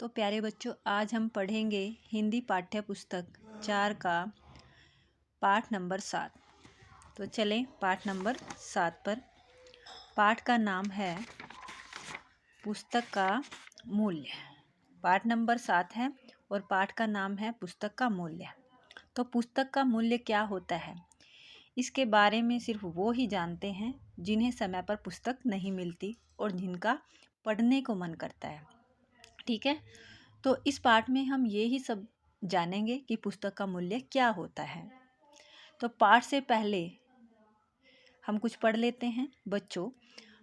तो प्यारे बच्चों, आज हम पढ़ेंगे हिंदी पाठ्य पुस्तक 4 का पाठ नंबर 7। तो चलें पाठ नंबर 7 पर। पाठ का नाम है पुस्तक का मूल्य। पाठ नंबर 7 है और पाठ का नाम है पुस्तक का मूल्य। तो पुस्तक का मूल्य क्या होता है, इसके बारे में सिर्फ वो ही जानते हैं जिन्हें समय पर पुस्तक नहीं मिलती और जिनका पढ़ने को मन करता है। ठीक है, तो इस पाठ में हम ये ही सब जानेंगे कि पुस्तक का मूल्य क्या होता है। तो पाठ से पहले हम कुछ पढ़ लेते हैं। बच्चों,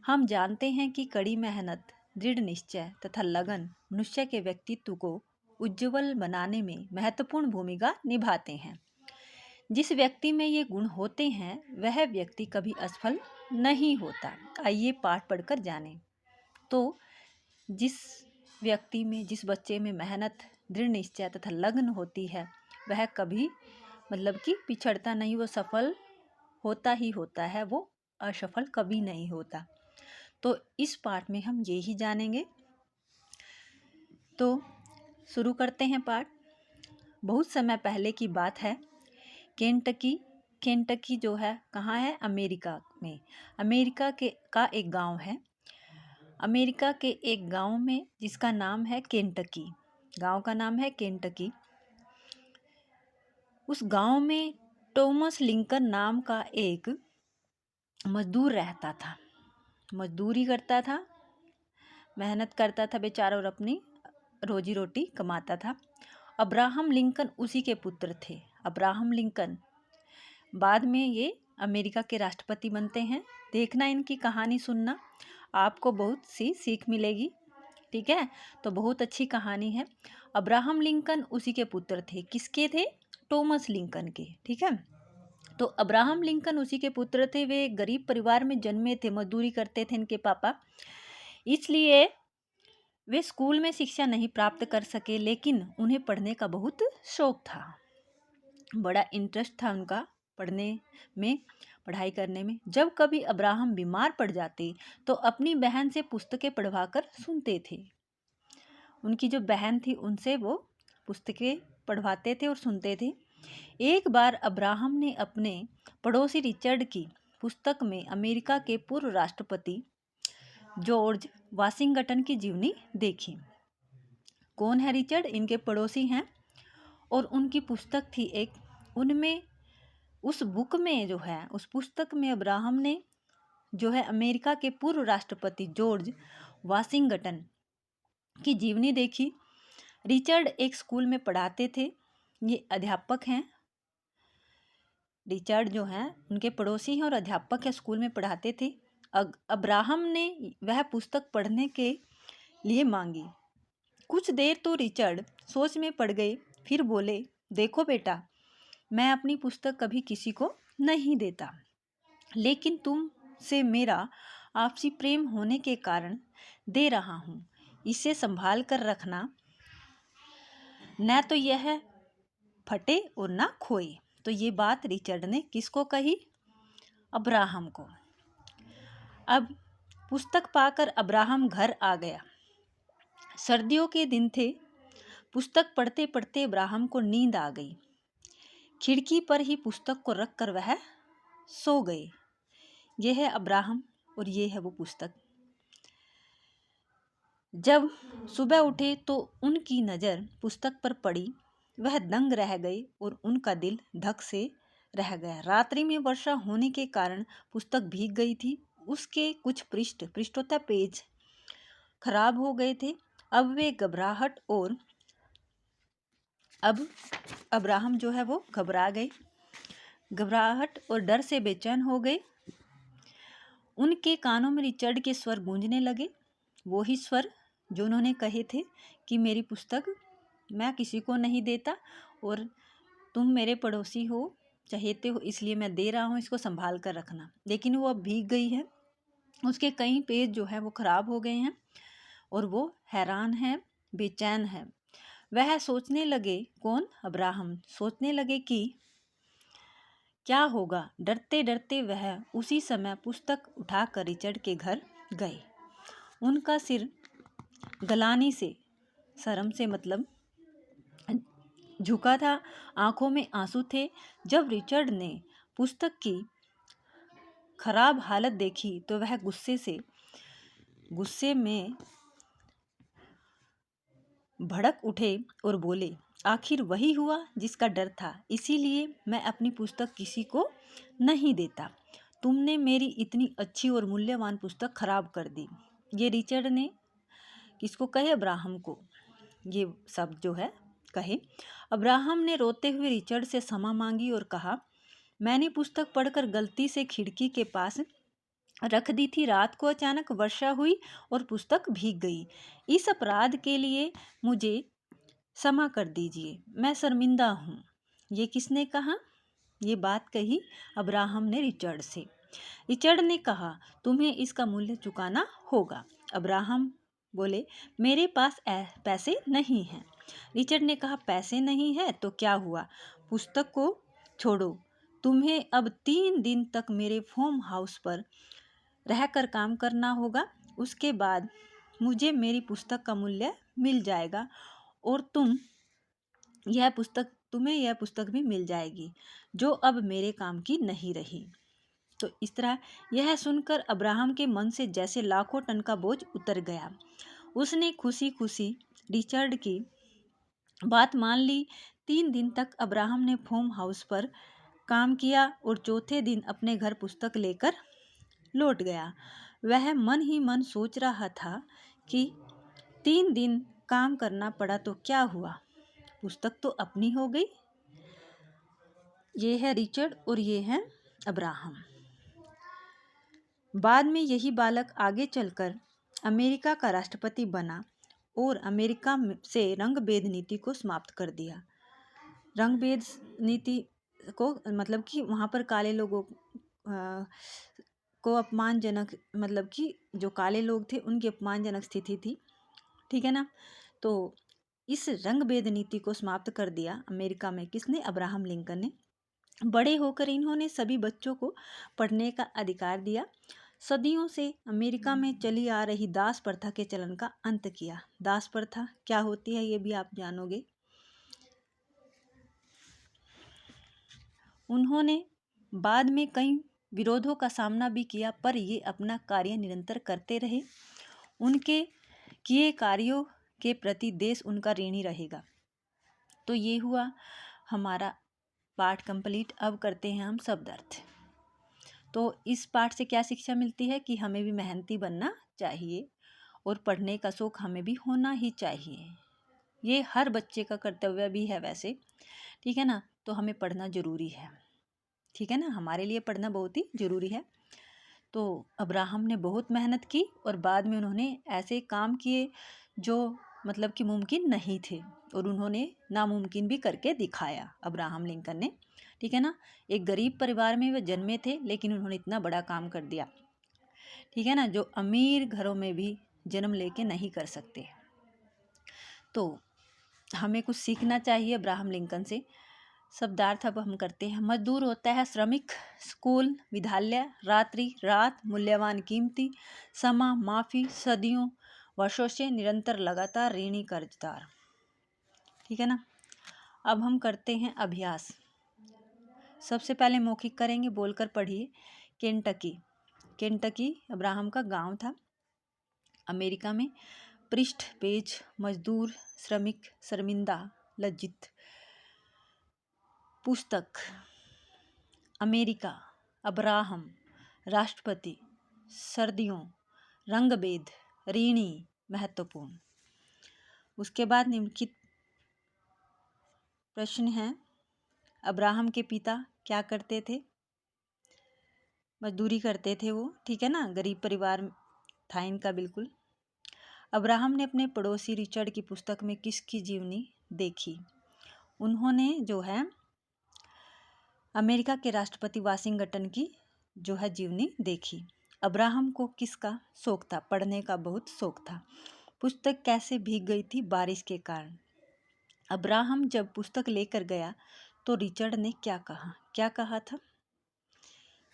हम जानते हैं कि कड़ी मेहनत, दृढ़ निश्चय तथा लगन मनुष्य के व्यक्तित्व को उज्जवल बनाने में महत्वपूर्ण भूमिका निभाते हैं। जिस व्यक्ति में ये गुण होते हैं वह व्यक्ति कभी असफल नहीं होता। आइए पाठ पढ़कर जानें। तो जिस व्यक्ति में, जिस बच्चे में मेहनत, दृढ़ निश्चय तथा लगन होती है वह कभी कि पिछड़ता नहीं, वो सफल होता ही होता है, वो असफल कभी नहीं होता। तो इस पाठ में हम ये ही जानेंगे। तो शुरू करते हैं पाठ। बहुत समय पहले की बात है। केंटकी जो है कहाँ है? अमेरिका में। अमेरिका का एक गांव है। अमेरिका के एक गांव में जिसका नाम है केंटकी। गांव का नाम है केंटकी। उस गांव में टॉमस लिंकन नाम का एक मजदूर रहता था। मजदूरी करता था, मेहनत करता था बेचारा और अपनी रोजी रोटी कमाता था। अब्राहम लिंकन उसी के पुत्र थे। अब्राहम लिंकन बाद में ये अमेरिका के राष्ट्रपति बनते हैं। देखना, इनकी कहानी सुनना, आपको बहुत सी सीख मिलेगी। ठीक है, तो बहुत अच्छी कहानी है। अब्राहम लिंकन उसी के पुत्र थे। किसके थे? टॉमस लिंकन के। ठीक है, तो अब्राहम लिंकन उसी के पुत्र थे। वे गरीब परिवार में जन्मे थे, मजदूरी करते थे इनके पापा, इसलिए वे स्कूल में शिक्षा नहीं प्राप्त कर सके, लेकिन उन्हें पढ़ने का बहुत शौक था। बड़ा इंटरेस्ट था उनका पढ़ने में, पढ़ाई करने में। जब कभी अब्राहम बीमार पड़ जाते तो अपनी बहन से पुस्तकें पढ़वाकर सुनते थे। उनकी जो बहन थी उनसे वो पुस्तकें पढ़वाते थे और सुनते थे। एक बार अब्राहम ने अपने पड़ोसी रिचर्ड की पुस्तक में अमेरिका के पूर्व राष्ट्रपति जॉर्ज वाशिंगटन की जीवनी देखी। कौन है रिचर्ड? इनके पड़ोसी हैं। और उनकी पुस्तक थी एक, उनमें उस बुक में जो है, उस पुस्तक में अब्राहम ने जो है अमेरिका के पूर्व राष्ट्रपति जॉर्ज वाशिंगटन की जीवनी देखी। रिचर्ड एक स्कूल में पढ़ाते थे, ये अध्यापक हैं। रिचर्ड जो हैं उनके पड़ोसी हैं और अध्यापक है, स्कूल में पढ़ाते थे। अब्राहम ने वह पुस्तक पढ़ने के लिए मांगी। कुछ देर तो रिचर्ड सोच में पड़ गए, फिर बोले, देखो बेटा, मैं अपनी पुस्तक कभी किसी को नहीं देता, लेकिन तुमसे मेरा आपसी प्रेम होने के कारण दे रहा हूँ। इसे संभाल कर रखना, न तो यह फटे और ना खोए। तो ये बात रिचर्ड ने किसको कही? अब्राहम को। अब पुस्तक पाकर अब्राहम घर आ गया। सर्दियों के दिन थे। पुस्तक पढ़ते पढ़ते अब्राहम को नींद आ गई। खिड़की पर ही पुस्तक को रखकर वह सो गए। यह है अब्राहम और ये है वो पुस्तक। जब सुबह उठे तो उनकी नज़र पुस्तक पर पड़ी। वह दंग रह गए और उनका दिल धक से रह गया। रात्रि में वर्षा होने के कारण पुस्तक भीग गई थी। उसके कुछ पृष्ठों पेज खराब हो गए थे। अब वे घबराहट और अब अब्राहम जो है वो घबरा गए, घबराहट और डर से बेचैन हो गए। उनके कानों में रिचर्ड के स्वर गूंजने लगे, वो ही स्वर जो उन्होंने कहे थे कि मेरी पुस्तक मैं किसी को नहीं देता और तुम मेरे पड़ोसी हो, चहेते हो, इसलिए मैं दे रहा हूँ, इसको संभाल कर रखना। लेकिन वो अब भीग गई है, उसके कई पेज जो है वो खराब हो गए हैं और वो हैरान है, बेचैन है। वह सोचने लगे, कौन? अब्राहम सोचने लगे कि क्या होगा। डरते डरते वह उसी समय पुस्तक उठाकर रिचर्ड के घर गए। उनका सिर गलानी से शर्म से मतलब झुका था, आंखों में आंसू थे। जब रिचर्ड ने पुस्तक की खराब हालत देखी तो वह गुस्से में भड़क उठे और बोले, आखिर वही हुआ जिसका डर था, इसीलिए मैं अपनी पुस्तक किसी को नहीं देता। तुमने मेरी इतनी अच्छी और मूल्यवान पुस्तक खराब कर दी। ये रिचर्ड ने किसको कहे? अब्राहम को ये सब जो है कहे। अब्राहम ने रोते हुए रिचर्ड से क्षमा मांगी और कहा, मैंने पुस्तक पढ़कर गलती से खिड़की के पास रख दी थी। रात को अचानक वर्षा हुई और पुस्तक भीग गई। इस अपराध के लिए मुझे क्षमा कर दीजिए, मैं शर्मिंदा हूँ। ये किसने कहा? ये बात कही अब्राहम ने रिचर्ड से। रिचर्ड ने कहा, तुम्हें इसका मूल्य चुकाना होगा। अब्राहम बोले, मेरे पास पैसे नहीं हैं। रिचर्ड ने कहा, पैसे नहीं है तो क्या हुआ? पुस्तक को छोड़ो। तुम्हें अब 3 दिन तक मेरे फार्म हाउस पर रहकर काम करना होगा। उसके बाद मुझे मेरी पुस्तक का मूल्य मिल जाएगा और तुम्हें यह पुस्तक भी मिल जाएगी जो अब मेरे काम की नहीं रही। तो इस तरह यह सुनकर अब्राहम के मन से जैसे लाखों टन का बोझ उतर गया। उसने खुशी खुशी रिचर्ड की बात मान ली। 3 दिन तक अब्राहम ने फार्म हाउस पर काम किया और चौथे दिन अपने घर पुस्तक लेकर लौट गया। वह मन ही मन सोच रहा था कि 3 दिन काम करना पड़ा तो क्या हुआ, पुस्तक तो अपनी हो गई। ये है रिचर्ड और ये है अब्राहम। बाद में यही बालक आगे चलकर अमेरिका का राष्ट्रपति बना और अमेरिका से रंगभेद नीति को समाप्त कर दिया। रंगभेद नीति को मतलब कि वहाँ पर काले लोगों को अपमानजनक, मतलब कि जो काले लोग थे उनकी अपमानजनक स्थिति थी, ठीक है ना। तो इस रंगभेद नीति को समाप्त कर दिया अमेरिका में किसने? अब्राहम लिंकन ने। बड़े होकर इन्होंने सभी बच्चों को पढ़ने का अधिकार दिया। सदियों से अमेरिका में चली आ रही दास प्रथा के चलन का अंत किया। दास प्रथा क्या होती है ये भी आप जानोगे। उन्होंने बाद में कई विरोधों का सामना भी किया, पर ये अपना कार्य निरंतर करते रहे। उनके किए कार्यों के प्रति देश उनका ऋणी रहेगा। तो ये हुआ हमारा पाठ कंप्लीट। अब करते हैं हम शब्द अर्थ। तो इस पाठ से क्या शिक्षा मिलती है कि हमें भी मेहनती बनना चाहिए और पढ़ने का शौक हमें भी होना ही चाहिए। ये हर बच्चे का कर्तव्य भी है वैसे, ठीक है ना। तो हमें पढ़ना ज़रूरी है, ठीक है ना, हमारे लिए पढ़ना बहुत ही ज़रूरी है। तो अब्राहम ने बहुत मेहनत की और बाद में उन्होंने ऐसे काम किए जो मतलब कि मुमकिन नहीं थे, और उन्होंने नामुमकिन भी करके दिखाया अब्राहम लिंकन ने, ठीक है ना। एक गरीब परिवार में वे जन्मे थे लेकिन उन्होंने इतना बड़ा काम कर दिया, ठीक है ना, जो अमीर घरों में भी जन्म लेके नहीं कर सकते। तो हमें कुछ सीखना चाहिए अब्राहम लिंकन से। शब्दार्थ अब हम करते हैं। मजदूर होता है श्रमिक, स्कूल, विद्यालय, रात्रि, रात, मूल्यवान, कीमती, समा, माफ़ी, सदियों, वर्षों से, निरंतर, लगातार, ऋणी, कर्जदार, ठीक है ना। अब हम करते हैं अभ्यास। सबसे पहले मौखिक करेंगे, बोलकर पढ़िए। केंटकी। केंटकी अब्राहम का गांव था अमेरिका में। पृष्ठ, पेज, मजदूर, श्रमिक, शर्मिंदा, लज्जित। पुस्तक, अमेरिका, अब्राहम, राष्ट्रपति, सर्दियों, रंगभेद, ऋणी, महत्वपूर्ण। उसके बाद निम्नलिखित प्रश्न हैं। अब्राहम के पिता क्या करते थे? मजदूरी करते थे वो, ठीक है ना, गरीब परिवार था इनका बिल्कुल। अब्राहम ने अपने पड़ोसी रिचर्ड की पुस्तक में किसकी जीवनी देखी? उन्होंने जो है अमेरिका के राष्ट्रपति वाशिंगटन की जो है जीवनी देखी। अब्राहम को किसका शौक था? पढ़ने का बहुत शौक था। पुस्तक कैसे भीग गई थी? बारिश के कारण। अब्राहम जब पुस्तक लेकर गया तो रिचर्ड ने क्या कहा? क्या कहा था?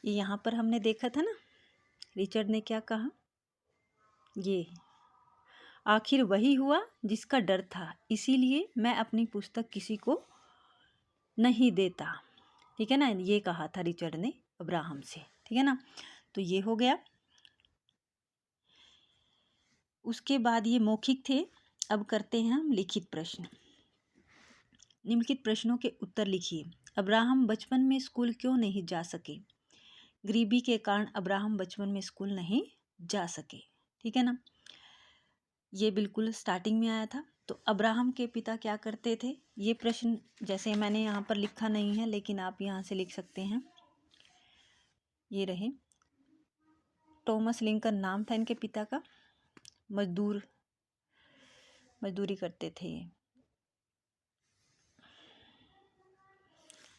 ये यहाँ पर हमने देखा था ना, रिचर्ड ने क्या कहा? ये आखिर वही हुआ जिसका डर था, इसीलिए मैं अपनी पुस्तक किसी को नहीं देता। ठीक है ना, ये कहा था रिचर्ड ने अब्राहम से। ठीक है ना, तो ये हो गया। उसके बाद ये मौखिक थे। अब करते हैं हम लिखित प्रश्न। निम्नलिखित प्रश्नों के उत्तर लिखिए। अब्राहम बचपन में स्कूल क्यों नहीं जा सके? गरीबी के कारण अब्राहम बचपन में स्कूल नहीं जा सके। ठीक है ना, ये बिल्कुल स्टार्टिंग में आया था। तो अब्राहम के पिता क्या करते थे? ये प्रश्न जैसे मैंने यहाँ पर लिखा नहीं है, लेकिन आप यहाँ से लिख सकते हैं। ये रहे, टॉमस लिंकन नाम था इनके पिता का। मजदूरी करते थे।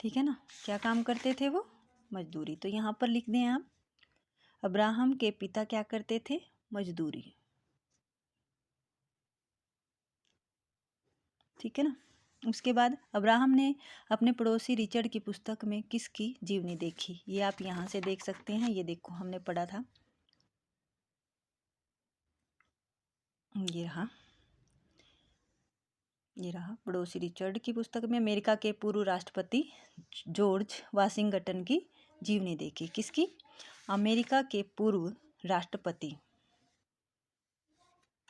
ठीक है ना, क्या काम करते थे वो? मजदूरी। तो यहाँ पर लिख दें आप, अब्राहम के पिता क्या करते थे? मजदूरी। ठीक है ना। उसके बाद अब्राहम ने अपने पड़ोसी रिचर्ड की पुस्तक में किसकी जीवनी देखी? ये आप यहाँ से देख सकते हैं। ये देखो, हमने पढ़ा था, ये रहा पड़ोसी रिचर्ड की पुस्तक में अमेरिका के पूर्व राष्ट्रपति जॉर्ज वाशिंगटन की जीवनी देखी। किसकी? अमेरिका के पूर्व राष्ट्रपति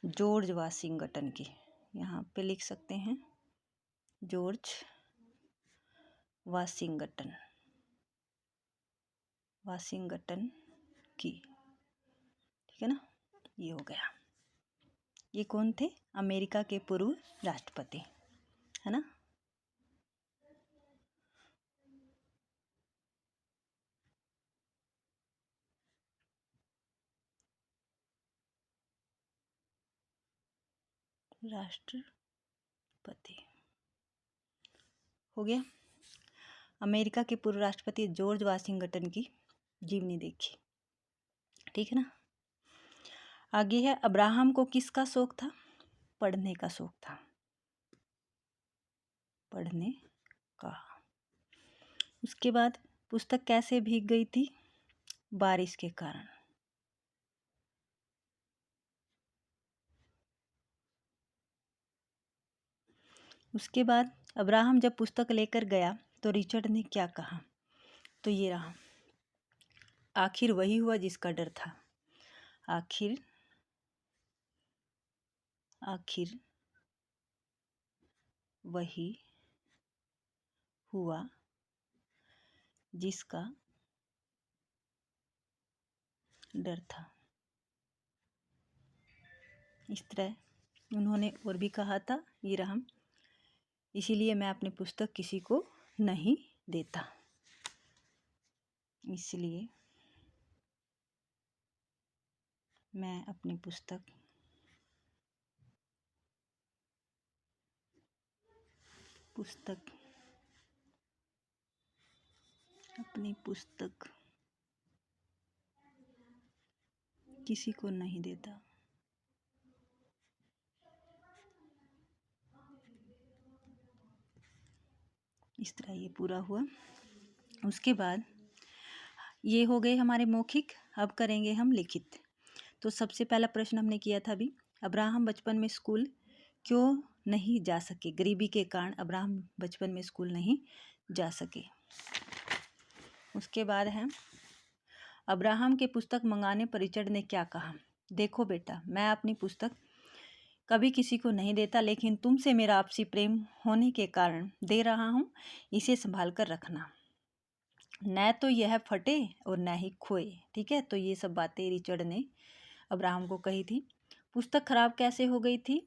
जॉर्ज वाशिंगटन की। यहाँ पे लिख सकते हैं, जॉर्ज वाशिंगटन की। ठीक है ना, ये हो गया। ये कौन थे? अमेरिका के पूर्व राष्ट्रपति, है ना। राष्ट्रपति हो गया। अमेरिका के पूर्व राष्ट्रपति जॉर्ज वाशिंगटन की जीवनी देखी। ठीक है ना। आगे है, अब्राहम को किसका शौक था? पढ़ने का शौक था, पढ़ने का। उसके बाद पुस्तक कैसे भीग गई थी? बारिश के कारण। उसके बाद अब्राहम जब पुस्तक लेकर गया तो रिचर्ड ने क्या कहा? तो ये रहा, आखिर वही हुआ जिसका डर था। आखिर वही हुआ जिसका डर था। इस तरह उन्होंने और भी कहा था, ये रहा, इसीलिए मैं अपनी पुस्तक किसी को नहीं देता। इसलिए मैं अपनी पुस्तक किसी को नहीं देता। इस तरह ये पूरा हुआ। उसके बाद ये हो गए हमारे मौखिक। अब करेंगे हम लिखित। तो सबसे पहला प्रश्न हमने किया था अभी, अब्राहम बचपन में स्कूल क्यों नहीं जा सके? गरीबी के कारण अब्राहम बचपन में स्कूल नहीं जा सके। उसके बाद है, अब्राहम के पुस्तक मंगाने पर रिचर्ड ने क्या कहा? देखो बेटा, मैं अपनी पुस्तक कभी किसी को नहीं देता, लेकिन तुमसे मेरा आपसी प्रेम होने के कारण दे रहा हूँ। इसे संभाल कर रखना, न तो यह फटे और न ही खोए। ठीक है, तो ये सब बातें रिचर्ड ने अब्राहम को कही थी। पुस्तक खराब कैसे हो गई थी?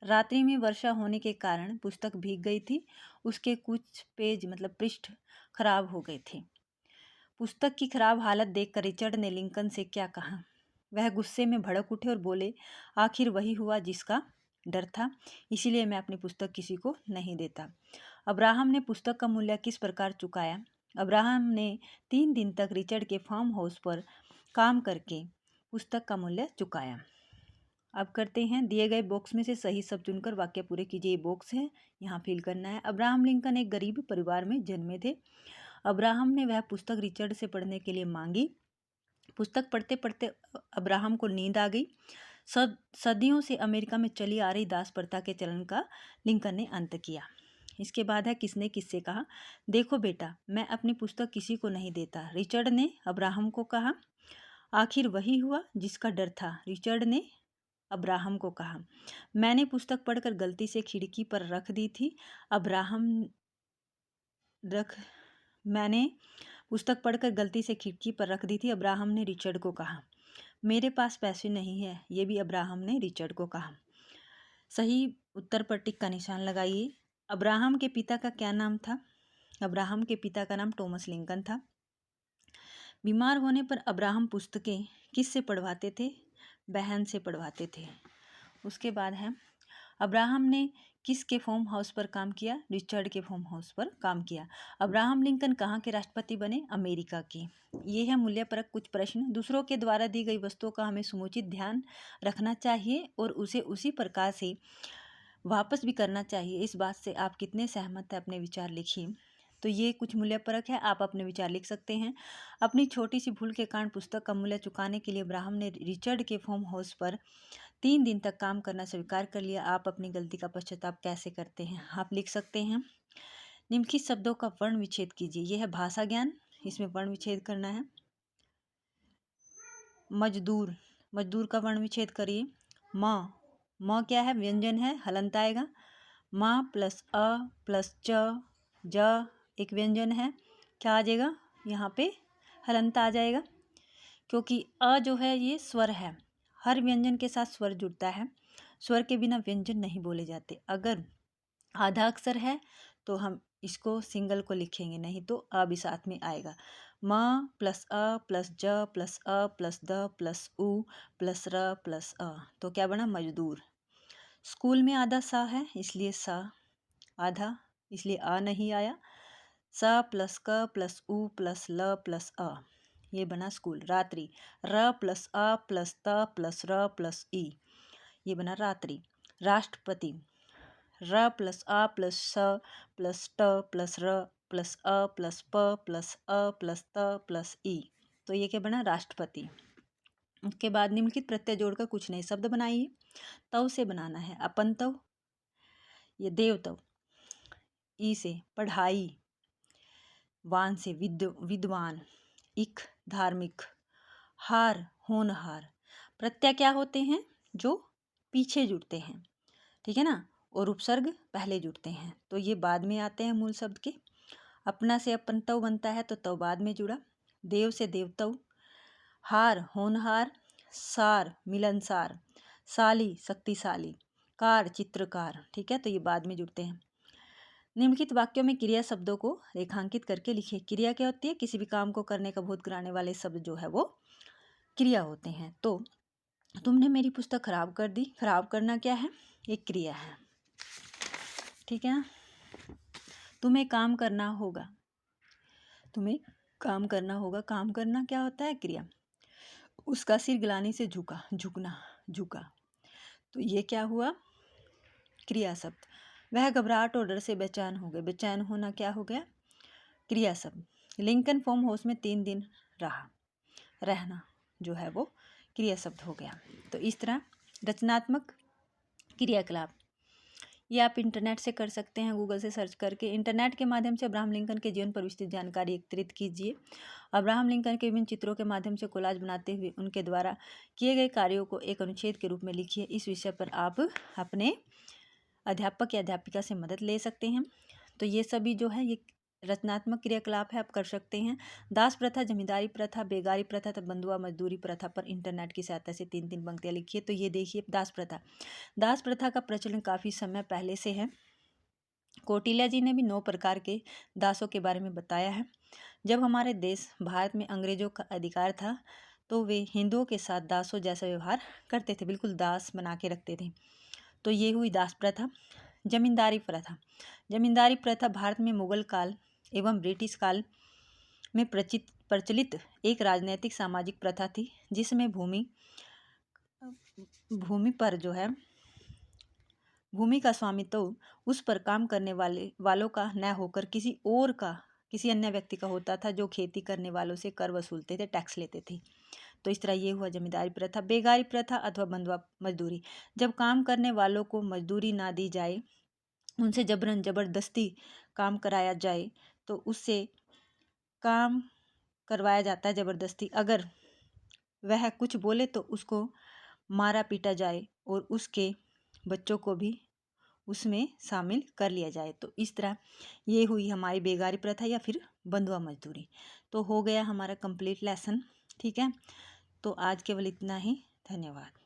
रात्रि में वर्षा होने के कारण पुस्तक भीग गई थी। उसके कुछ पेज मतलब पृष्ठ खराब हो गए थे। पुस्तक की खराब हालत देखकर रिचर्ड ने लिंकन से क्या कहा? वह गुस्से में भड़क उठे और बोले, आखिर वही हुआ जिसका डर था, इसीलिए मैं अपनी पुस्तक किसी को नहीं देता। अब्राहम ने पुस्तक का मूल्य किस प्रकार चुकाया? अब्राहम ने 3 दिन तक रिचर्ड के फार्म हाउस पर काम करके पुस्तक का मूल्य चुकाया। अब करते हैं, दिए गए बॉक्स में से सही शब्द चुनकर वाक्य पूरे कीजिए। ये बॉक्स है, यहाँ फिल करना है। अब्राहम लिंकन एक गरीब परिवार में जन्मे थे। अब्राहम ने वह पुस्तक रिचर्ड से पढ़ने के लिए मांगी। पुस्तक पढ़ते पढ़ते अब्राहम को नींद आ गई। सदियों से अमेरिका में चली आ रही दास प्रथा के चलन का लिंकन ने अंत किया। इसके बाद है किसने किससे कहा। देखो बेटा, मैं अपनी पुस्तक किसी को नहीं देता, रिचर्ड ने अब्राहम को कहा। आखिर वही हुआ जिसका डर था। रिचर्ड ने अब्राहम को कहा, मैंने पुस्तक पढ़कर गलती से खिड़की पर रख दी थी। मैंने पुस्तक पढ़कर गलती से खिड़की पर रख दी थी। अब्राहम ने रिचर्ड को कहा, मेरे पास पैसे नहीं है। ये भी अब्राहम ने रिचर्ड को कहा। सही उत्तर पर टिक का निशान लगाइए। अब्राहम के पिता का क्या नाम था। अब्राहम के पिता का नाम टॉमस लिंकन था। बीमार होने पर अब्राहम पुस्तकें किससे पढ़वाते थे। बहन से पढ़वाते थे। उसके बाद है अब्राहम ने किसके फार्म हाउस पर काम किया। रिचर्ड के फार्म हाउस पर काम किया। अब्राहम लिंकन कहाँ के राष्ट्रपति बने। अमेरिका के। ये है मूल्यपरक कुछ प्रश्न। दूसरों के द्वारा दी गई वस्तुओं का हमें समुचित ध्यान रखना चाहिए और उसे उसी प्रकार से वापस भी करना चाहिए। इस बात से आप कितने सहमत हैं, अपने विचार लिखिए। तो ये कुछ मूल्यपरक है, आप अपने विचार लिख सकते हैं। अपनी छोटी सी भूल के कारण पुस्तक का मूल्य चुकाने के लिए अब्राहम ने रिचर्ड के फार्म हाउस पर 3 दिन तक काम करना स्वीकार कर लिया। आप अपनी गलती का पश्चाताप कैसे करते हैं, आप लिख सकते हैं। निम्नलिखित शब्दों का वर्ण विच्छेद कीजिए। यह है भाषा ज्ञान, इसमें वर्ण विच्छेद करना है। मजदूर, मजदूर का वर्ण विच्छेद करिए। म क्या है, व्यंजन है, हलंत आएगा। म प्लस अ प्लस ज एक व्यंजन है, क्या आ जाएगा यहाँ पे, हलंत आ जाएगा, क्योंकि अ जो है ये स्वर है। हर व्यंजन के साथ स्वर जुड़ता है। स्वर के बिना व्यंजन नहीं बोले जाते। अगर आधा अक्षर है तो हम इसको सिंगल को लिखेंगे, नहीं तो अ भी साथ में आएगा। म प्लस अ प्लस ज plus a plus the plus उ प्लस र प्लस अ, तो क्या बना, मजदूर। स्कूल में आधा सा है, इसलिए सा आधा, इसलिए आ नहीं आया। स प्लस क प्लस उ प्लस ल प्लस अ, ये बना स्कूल। रात्रि, र प्लस अ प्लस त प्लस र प्लस ई, ये बना रात्रि। राष्ट्रपति, र प्लस आ प्लस स प्लस ट प्लस र प्लस अ प्लस प प्लस अ प्लस त प्लस ई, तो ये क्या बना, राष्ट्रपति। उसके बाद निम्नलिखित प्रत्यय जोड़कर कुछ नए शब्द बनाइए। तव से बनाना है, अपन तव, ये देवतव। ई से पढ़ाई, वान से विद्वान, इक धार्मिक, हार होनहार। प्रत्यय क्या होते हैं, जो पीछे जुड़ते हैं, ठीक है ना, और उपसर्ग पहले जुड़ते हैं, तो ये बाद में आते हैं मूल शब्द के। अपना से अपनतव बनता है, तो तव बाद में जुड़ा। देव से देवतव, हार होनहार, सार मिलनसार, साली शक्तिशाली, कार चित्रकार, ठीक है, तो ये बाद में जुड़ते हैं। निम्नलिखित वाक्यों में क्रिया शब्दों को रेखांकित करके लिखिए। क्रिया क्या होती है, किसी भी काम को करने का बोध कराने वाले शब्द जो है वो क्रिया होते हैं। तो तुमने मेरी पुस्तक खराब कर दी, खराब करना क्या है, एक क्रिया है, ठीक है ना। तुम्हें काम करना होगा, तुम्हें काम करना होगा, काम करना क्या होता है, क्रिया। उसका सिर गिलानी से झुका, झुकना, झुका, तो ये क्या हुआ, क्रिया शब्द। वह घबराहट और डर से बेचैन हो गए, बेचैन होना क्या हो गया, क्रिया शब्द। लिंकन फार्म हाउस में 3 दिन रहा, रहना जो है वो क्रिया शब्द हो गया। तो इस तरह रचनात्मक क्रियाकलाप ये आप इंटरनेट से कर सकते हैं, गूगल से सर्च करके। इंटरनेट के माध्यम से अब्राहम लिंकन के जीवन पर विस्तृत जानकारी एकत्रित कीजिए। अब्राहम लिंकन के विभिन्न चित्रों के माध्यम से कोलाज बनाते हुए उनके द्वारा किए गए कार्यों को एक अनुच्छेद के रूप में लिखिए। इस विषय पर आप अपने अध्यापक या अध्यापिका से मदद ले सकते हैं। तो ये सभी जो है ये रचनात्मक क्रियाकलाप है, आप कर सकते हैं। दास प्रथा, जमींदारी प्रथा, बेगारी प्रथा तथा बंधुआ मजदूरी प्रथा पर इंटरनेट की सहायता से 3 पंक्तियाँ लिखिए। तो ये देखिए दास प्रथा, दास प्रथा का प्रचलन काफ़ी समय पहले से है। कौटिल्य जी ने भी 9 प्रकार के दासों के बारे में बताया है। जब हमारे देश भारत में अंग्रेजों का अधिकार था तो वे हिंदुओं के साथ दासों जैसा व्यवहार करते थे, बिल्कुल दास बना के रखते थे। तो ये हुई दास प्रथा। जमींदारी प्रथा, जमींदारी प्रथा भारत में मुगल काल एवं ब्रिटिश काल में प्रचलित एक राजनीतिक सामाजिक प्रथा थी, जिसमें भूमि पर जो है भूमि का स्वामित्व उस पर काम करने वालों का न होकर किसी अन्य व्यक्ति का होता था, जो खेती करने वालों से कर वसूलते थे, टैक्स लेते थे। तो इस तरह ये हुआ जमींदारी प्रथा। बेगारी प्रथा अथवा बंधुआ मजदूरी, जब काम करने वालों को मजदूरी ना दी जाए, उनसे जबरन जबरदस्ती काम कराया जाए तो उससे काम करवाया जाता है ज़बरदस्ती। अगर वह कुछ बोले तो उसको मारा पीटा जाए और उसके बच्चों को भी उसमें शामिल कर लिया जाए। तो इस तरह ये हुई हमारी बेगारी प्रथा या फिर बंधुआ मजदूरी। तो हो गया हमारा कंप्लीट लेसन। ठीक है, तो आज केवल इतना ही। धन्यवाद।